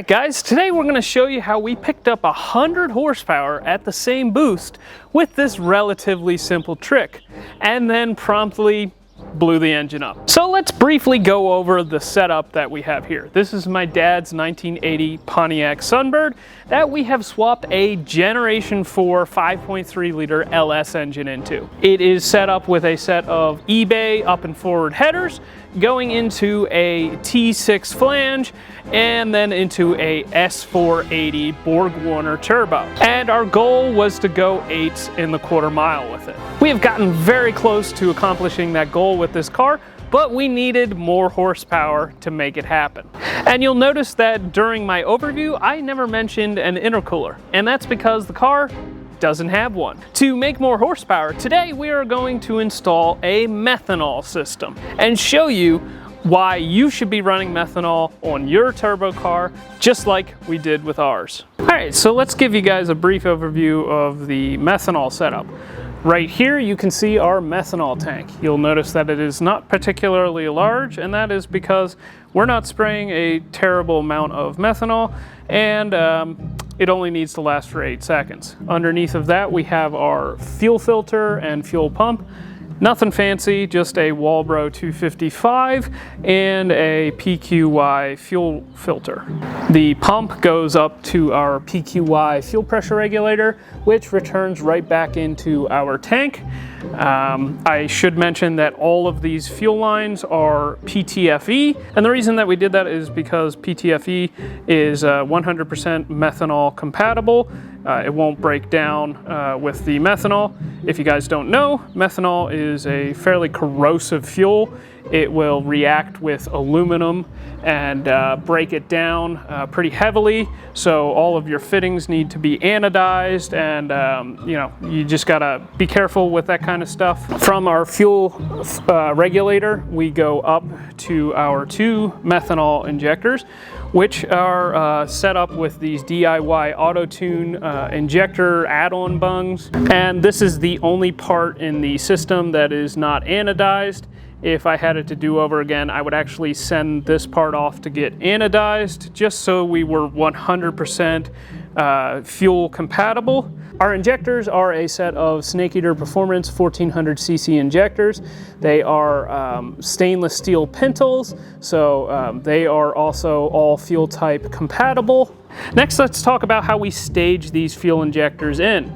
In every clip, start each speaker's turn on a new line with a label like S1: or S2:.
S1: Alright guys, today we're going to show you how we picked up 100 horsepower at the same boost with this relatively simple trick, and then promptly blew the engine up. So let's briefly go over the setup that we have here. This is my dad's 1980 Pontiac Sunbird that we have swapped a Generation 4 5.3 liter LS engine into. It is set up with a set of eBay up and forward headers going into a T6 flange and then into a S480 Borg-Warner turbo. And our goal was to go 8s in the quarter mile with it. We have gotten very close to accomplishing that goal with this car, but we needed more horsepower to make it happen. And you'll notice that during my overview, I never mentioned an intercooler, and that's because the car doesn't have one. To make more horsepower, today we are going to install a methanol system and show you why you should be running methanol on your turbo car, just like we did with ours. All right, so let's give you guys a brief overview of the methanol setup. Right here you can see our methanol tank. You'll notice that it is not particularly large, and that is because we're not spraying a terrible amount of methanol, and it only needs to last for 8 seconds. Underneath of that we have our fuel filter and fuel pump. Nothing fancy, just a Walbro 255 and a PQY fuel filter. The pump goes up to our PQY fuel pressure regulator, which returns right back into our tank. I should mention that all of these fuel lines are PTFE, and the reason that we did that is because PTFE is 100% methanol compatible. It won't break down with the methanol. If you guys don't know, methanol is a fairly corrosive fuel. It will react with aluminum and break it down pretty heavily, so all of your fittings need to be anodized, and you know, you just gotta be careful with that kind of stuff. From our fuel regulator, we go up to our 2 methanol injectors, which are set up with these DIY auto-tune injector add-on bungs. And this is the only part in the system that is not anodized. If I had it to do over again, I would actually send this part off to get anodized, just so we were 100% fuel compatible. Our injectors are a set of Snake Eater Performance 1400cc injectors. They are stainless steel pintles, so they are also all fuel type compatible. Next, let's talk about how we stage these fuel injectors in.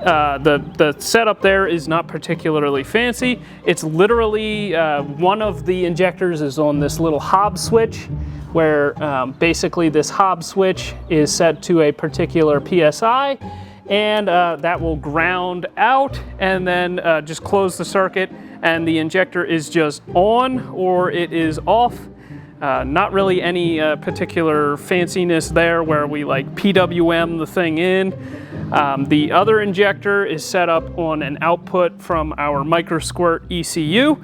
S1: The setup there is not particularly fancy. It's literally one of the injectors is on this little hob switch, where basically this hob switch is set to a particular PSI, and that will ground out and then just close the circuit, and the injector is just on or it is off. Not really any particular fanciness there where we like PWM the thing in. The other injector is set up on an output from our microsquirt ECU,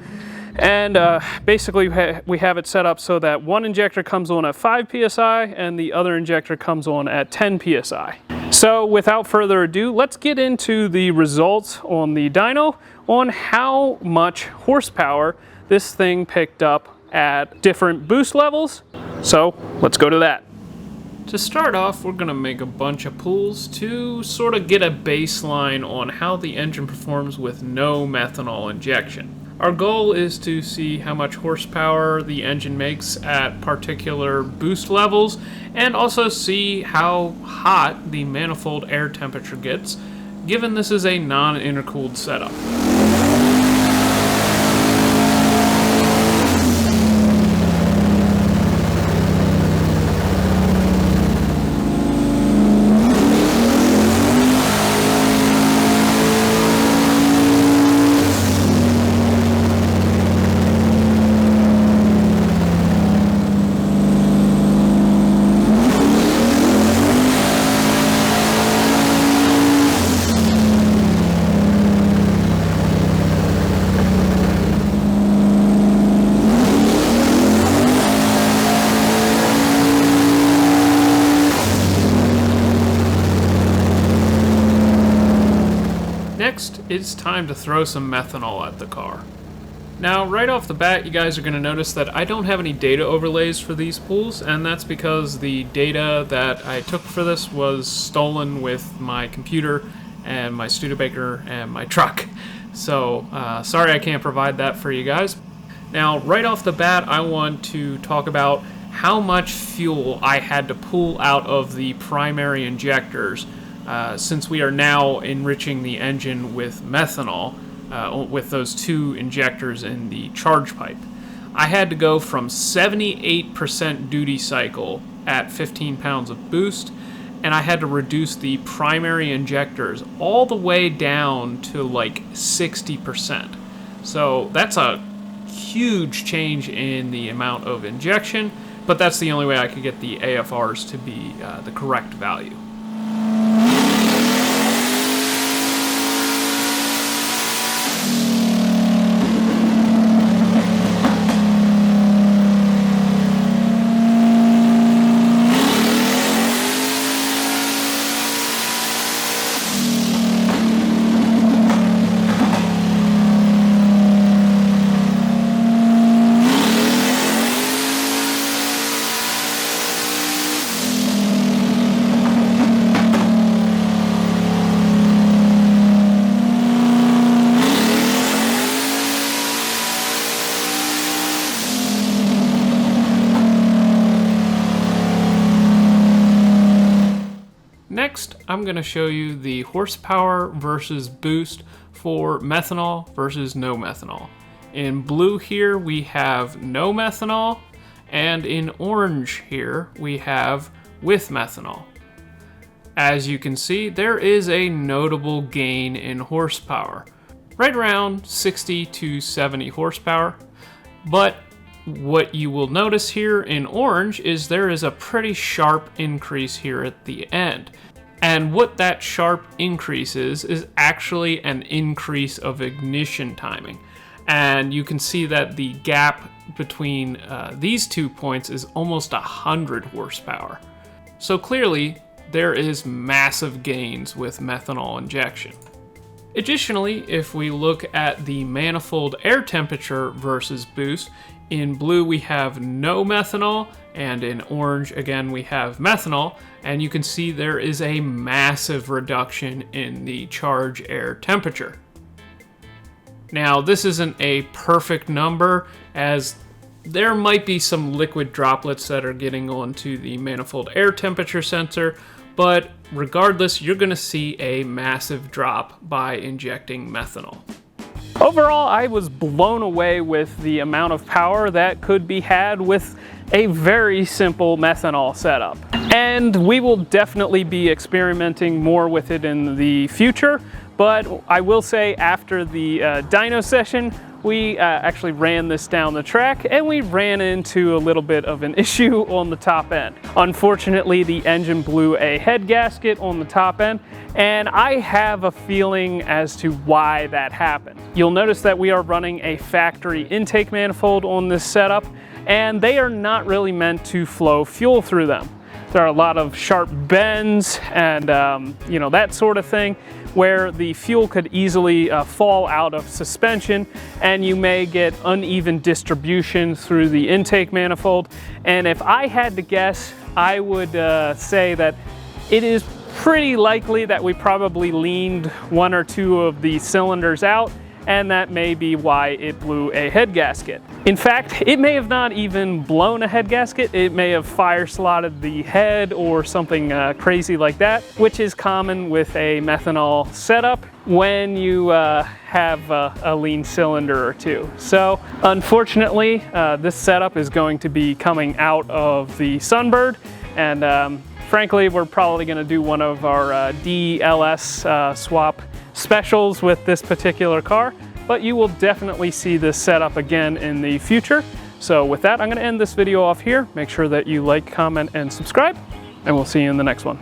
S1: and basically we have it set up so that one injector comes on at 5 psi and the other injector comes on at 10 psi. So without further ado, let's get into the results on the dyno on how much horsepower this thing picked up at different boost levels. So let's go to that. To start off, we're going to make a bunch of pulls to sort of get a baseline on how the engine performs with no methanol injection. Our goal is to see how much horsepower the engine makes at particular boost levels, and also see how hot the manifold air temperature gets, given this is a non-intercooled setup. Next, it's time to throw some methanol at the car. Now, right off the bat, you guys are going to notice that I don't have any data overlays for these pools, and that's because the data that I took for this was stolen with my computer and my Studebaker and my truck. So, sorry I can't provide that for you guys. Now, right off the bat, I want to talk about how much fuel I had to pull out of the primary injectors since we are now enriching the engine with methanol. With those two injectors in the charge pipe. I had to go from 78% duty cycle at 15 pounds of boost, and I had to reduce the primary injectors all the way down to like 60%. So that's a huge change in the amount of injection, but that's the only way I could get the AFRs to be the correct value. Next, I'm going to show you the horsepower versus boost for methanol versus no methanol. In blue here we have no methanol, and in orange here we have with methanol. As you can see, there is a notable gain in horsepower, right around 60 to 70 horsepower, but what you will notice here in orange is there is a pretty sharp increase here at the end. And what that sharp increase is actually an increase of ignition timing. And you can see that the gap between these 2 points is almost 100 horsepower. So clearly, there is massive gains with methanol injection. Additionally, if we look at the manifold air temperature versus boost, in blue we have no methanol, and in orange again we have methanol, and you can see there is a massive reduction in the charge air temperature. Now, this isn't a perfect number, as there might be some liquid droplets that are getting onto the manifold air temperature sensor, but regardless, you're going to see a massive drop by injecting methanol. Overall, I was blown away with the amount of power that could be had with a very simple methanol setup. And we will definitely be experimenting more with it in the future, but I will say after the dyno session, we actually ran this down the track and we ran into a little bit of an issue on the top end. Unfortunately, the engine blew a head gasket on the top end, and I have a feeling as to why that happened. You'll notice that we are running a factory intake manifold on this setup, and they are not really meant to flow fuel through them. There are a lot of sharp bends and you know, that sort of thing, where the fuel could easily fall out of suspension, and you may get uneven distribution through the intake manifold. And if I had to guess, I would say that it is pretty likely that we probably leaned one or two of the cylinders out, and that may be why it blew a head gasket. In fact, it may have not even blown a head gasket. It may have fire slotted the head or something crazy like that, which is common with a methanol setup when you have a lean cylinder or two. So unfortunately, this setup is going to be coming out of the Sunbird, and frankly, we're probably going to do one of our DLS swap specials with this particular car, but you will definitely see this setup again in the future. So with that, I'm going to end this video off here. Make sure that you like, comment, and subscribe, and we'll see you in the next one.